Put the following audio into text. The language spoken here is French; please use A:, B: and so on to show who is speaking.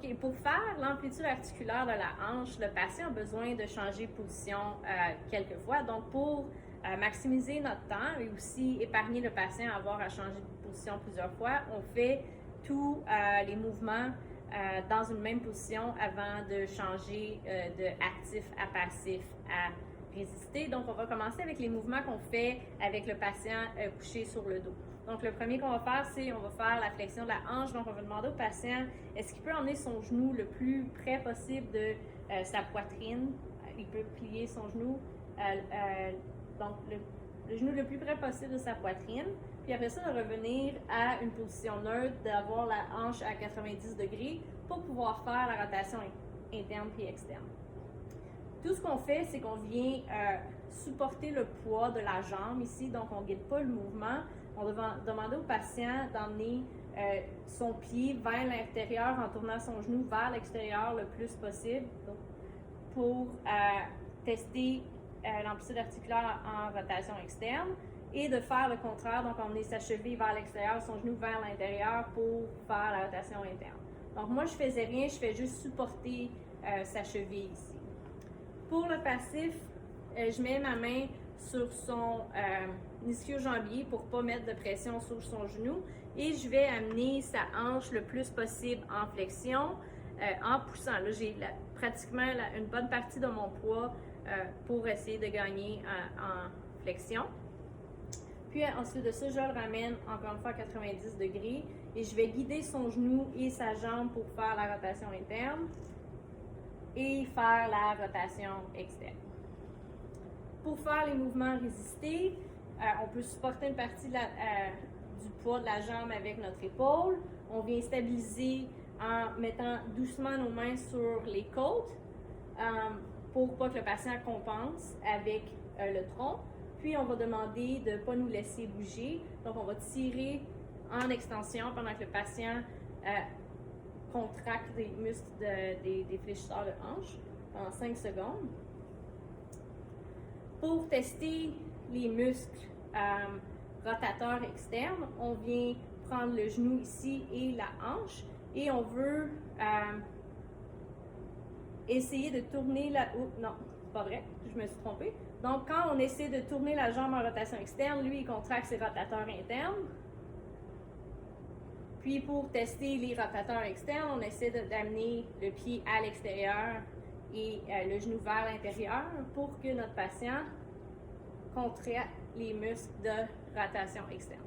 A: OK, pour faire l'amplitude articulaire de la hanche, le patient a besoin de changer de position quelques fois. Donc, pour maximiser notre temps et aussi épargner le patient à avoir à changer de position plusieurs fois, on fait tous les mouvements dans une même position avant de changer de actif à passif à résister. Donc, on va commencer avec les mouvements qu'on fait avec le patient couché sur le dos. Donc, le premier qu'on va faire, c'est on va faire la flexion de la hanche. Donc, on va demander au patient, est-ce qu'il peut emmener son genou le plus près possible de sa poitrine? Il peut plier son genou, donc le genou le plus près possible de sa poitrine. Puis après ça, de revenir à une position neutre, d'avoir la hanche à 90 degrés pour pouvoir faire la rotation interne puis externe. Tout ce qu'on fait, c'est qu'on vient supporter le poids de la jambe ici, donc on ne guide pas le mouvement. On va demander au patient d'emmener son pied vers l'intérieur en tournant son genou vers l'extérieur le plus possible pour tester l'amplitude articulaire en rotation externe et de faire le contraire, donc emmener sa cheville vers l'extérieur, son genou vers l'intérieur pour faire la rotation interne. Donc moi, je ne faisais rien, je fais juste supporter sa cheville ici. Pour le passif, je mets ma main sur son ischio-jambier pour ne pas mettre de pression sur son genou et je vais amener sa hanche le plus possible en flexion en poussant. Là, j'ai pratiquement une bonne partie de mon poids pour essayer de gagner en flexion. Puis ensuite de ça, je le ramène encore une fois à 90 degrés et je vais guider son genou et sa jambe pour faire la rotation interne et faire la rotation externe. Pour faire les mouvements résistés, on peut supporter une partie du poids de la jambe avec notre épaule. On vient stabiliser en mettant doucement nos mains sur les côtes pour pas que le patient compense avec le tronc. Puis on va demander de ne pas nous laisser bouger. Donc on va tirer en extension pendant que le patient contracte des muscles des fléchisseurs de hanche pendant 5 secondes. Pour tester les muscles rotateurs externes, on vient prendre le genou ici et la hanche et on veut essayer de tourner la... Oh, non, pas vrai, je me suis trompée. Donc, quand on essaie de tourner la jambe en rotation externe, lui, il contracte ses rotateurs internes. Puis, pour tester les rotateurs externes, on essaie d'amener le pied à l'extérieur et le genou vers l'intérieur pour que notre patient contracte les muscles de rotation externe.